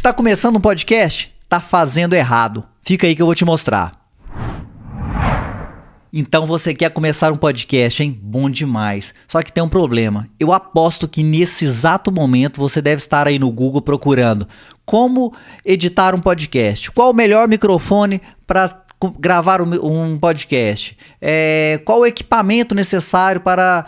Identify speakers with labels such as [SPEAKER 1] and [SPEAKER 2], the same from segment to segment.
[SPEAKER 1] Está começando um podcast? Tá fazendo errado. Fica aí que eu vou te mostrar. Então você quer começar um podcast, hein? Bom demais. Só que tem um problema. Eu aposto que nesse exato momento você deve estar aí no Google procurando como editar um podcast. Qual o melhor microfone para gravar um podcast? Qual o equipamento necessário para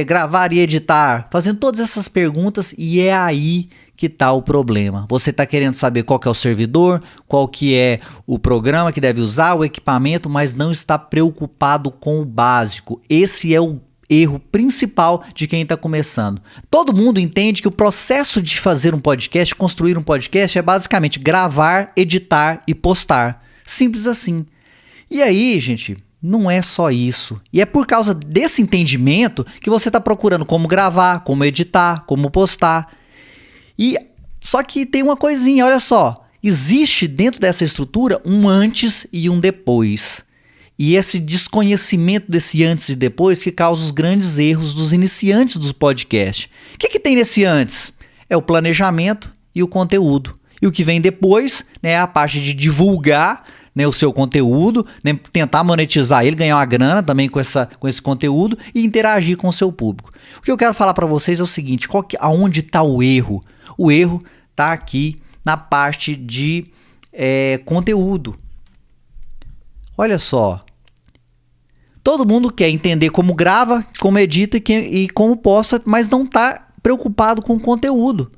[SPEAKER 1] gravar e editar? Fazendo todas essas perguntas, e é aí que está o problema. Você está querendo saber qual que é o servidor, qual que é o programa que deve usar, o equipamento, mas não está preocupado com o básico. Esse é o erro principal de quem está começando. Todo mundo entende que o processo de fazer um podcast, construir um podcast, é basicamente gravar, editar e postar. Simples assim. E aí, gente, não é só isso. E é por causa desse entendimento que você está procurando como gravar, como editar, como postar. E só que tem uma coisinha, olha só. Existe dentro dessa estrutura um antes e um depois. E esse desconhecimento desse antes e depois que causa os grandes erros dos iniciantes dos podcasts. O que tem nesse antes? É o planejamento e o conteúdo. E o que vem depois, é a parte de divulgar, o seu conteúdo, tentar monetizar ele, ganhar uma grana também com esse conteúdo e interagir com o seu público. O que eu quero falar para vocês é o seguinte, aonde está o erro? O erro está aqui na parte de conteúdo. Olha só, todo mundo quer entender como grava, como edita e como posta, mas não está preocupado com o conteúdo.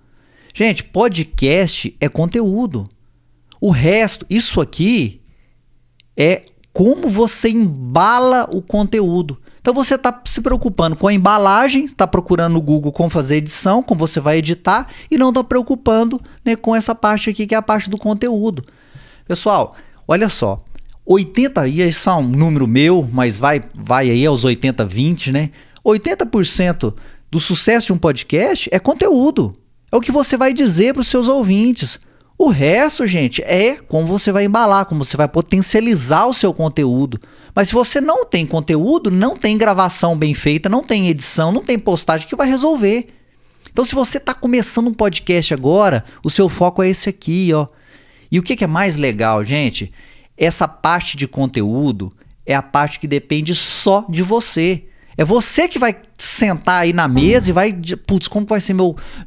[SPEAKER 1] Gente, podcast é conteúdo. O resto, isso aqui é como você embala o conteúdo. Então você está se preocupando com a embalagem, está procurando no Google como fazer edição, como você vai editar, e não está preocupando com essa parte aqui que é a parte do conteúdo. Pessoal, olha só, 80, e esse é um número meu, mas vai aí aos 80-20, 80% do sucesso de um podcast é conteúdo. É o que você vai dizer para os seus ouvintes. O resto, gente, é como você vai embalar, como você vai potencializar o seu conteúdo. Mas se você não tem conteúdo, não tem gravação bem feita, não tem edição, não tem postagem que vai resolver. Então, se você está começando um podcast agora, o seu foco é esse aqui, ó. E o que é mais legal, gente? Essa parte de conteúdo é a parte que depende só de você. É você que vai sentar aí na mesa e vai... Putz, como vai ser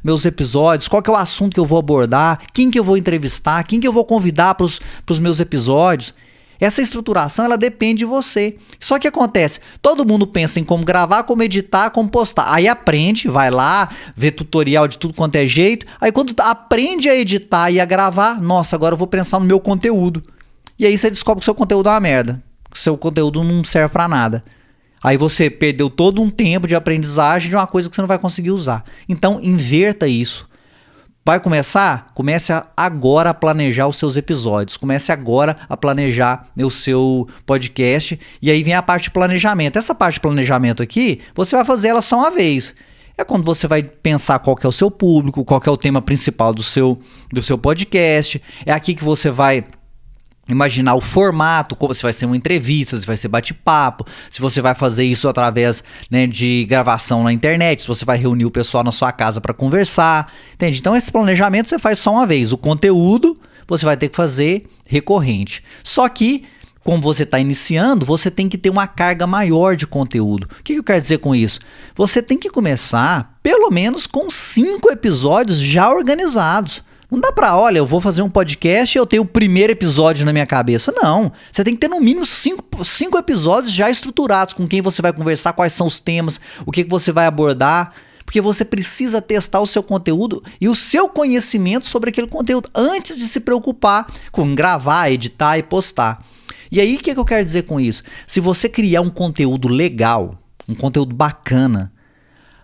[SPEAKER 1] meus episódios? Qual que é o assunto que eu vou abordar? Quem que eu vou entrevistar? Quem que eu vou convidar para os meus episódios? Essa estruturação, ela depende de você. Só que acontece, todo mundo pensa em como gravar, como editar, como postar. Aí aprende, vai lá, vê tutorial de tudo quanto é jeito. Aí quando aprende a editar e a gravar, nossa, agora eu vou pensar no meu conteúdo. E aí você descobre que o seu conteúdo é uma merda. Que o seu conteúdo não serve para nada. Aí você perdeu todo um tempo de aprendizagem de uma coisa que você não vai conseguir usar. Então, inverta isso. Vai começar? Comece agora a planejar os seus episódios. Comece agora a planejar o seu podcast. E aí vem a parte de planejamento. Essa parte de planejamento aqui, você vai fazer ela só uma vez. É quando você vai pensar qual que é o seu público, qual que é o tema principal do seu podcast. É aqui que você vai imaginar o formato, como se vai ser uma entrevista, se vai ser bate-papo, se você vai fazer isso através de gravação na internet, se você vai reunir o pessoal na sua casa para conversar, entende? Então esse planejamento você faz só uma vez, o conteúdo você vai ter que fazer recorrente. Só que, como você está iniciando, você tem que ter uma carga maior de conteúdo. O que eu quero dizer com isso? Você tem que começar pelo menos com 5 episódios já organizados. Não dá pra, olha, eu vou fazer um podcast e eu tenho o primeiro episódio na minha cabeça. Não, você tem que ter no mínimo 5 episódios já estruturados, com quem você vai conversar, quais são os temas, o que você vai abordar, porque você precisa testar o seu conteúdo e o seu conhecimento sobre aquele conteúdo antes de se preocupar com gravar, editar e postar. E aí, o que eu quero dizer com isso? Se você criar um conteúdo legal, um conteúdo bacana,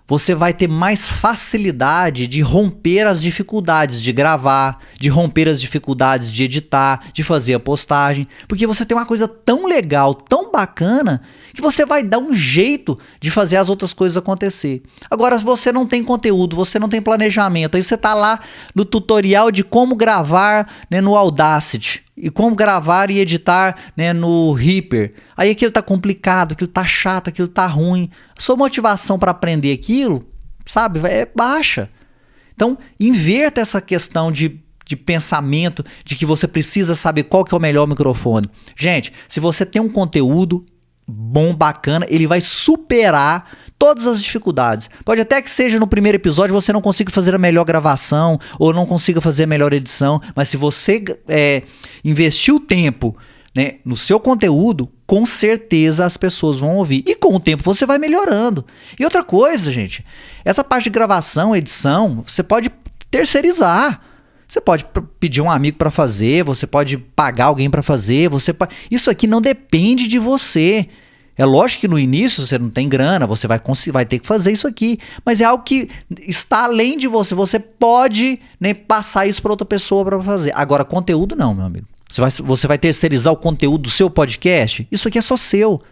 [SPEAKER 1] você vai ter mais facilidade de romper as dificuldades de gravar, de romper as dificuldades de editar, de fazer a postagem, porque você tem uma coisa tão legal, tão bacana, que você vai dar um jeito de fazer as outras coisas acontecer. Agora, se você não tem conteúdo, você não tem planejamento, aí você está lá no tutorial de como gravar no Audacity, e como gravar e editar no Reaper. Aí aquilo tá complicado, aquilo tá chato, aquilo tá ruim. A sua motivação para aprender aquilo, sabe, é baixa. Então, inverta essa questão de de pensamento de que você precisa saber qual que é o melhor microfone. Gente, se você tem um conteúdo bom, bacana, ele vai superar todas as dificuldades. Pode até que seja no primeiro episódio você não consiga fazer a melhor gravação ou não consiga fazer a melhor edição, mas se você investir o tempo, né, no seu conteúdo, com certeza as pessoas vão ouvir. E com o tempo você vai melhorando. E outra coisa, gente, essa parte de gravação, edição, você pode terceirizar. Você pode pedir um amigo para fazer, você pode pagar alguém para fazer, isso aqui não depende de você. É lógico que no início você não tem grana, você vai ter que fazer isso aqui, mas é algo que está além de você. Você pode, né, passar isso para outra pessoa para fazer. Agora, conteúdo não, meu amigo. Você vai terceirizar o conteúdo do seu podcast? Isso aqui é só seu.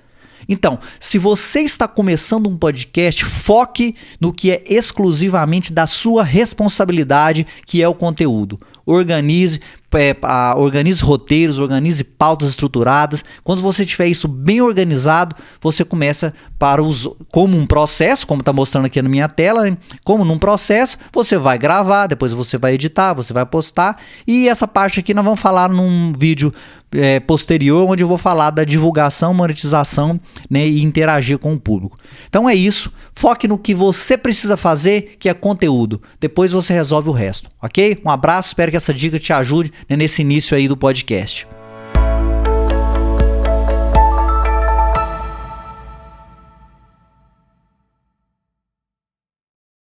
[SPEAKER 1] Então, se você está começando um podcast, foque no que é exclusivamente da sua responsabilidade, que é o conteúdo. Organize roteiros, organize pautas estruturadas. Quando você tiver isso bem organizado, você começa como um processo, como está mostrando aqui na minha tela, né? Como num processo, você vai gravar, depois você vai editar, você vai postar. E essa parte aqui nós vamos falar num vídeo posterior, onde eu vou falar da divulgação, monetização, né, e interagir com o público. Então é isso. Foque no que você precisa fazer, que é conteúdo. Depois você resolve o resto, ok? Um abraço, espero que essa dica te ajude, né, nesse início aí do podcast.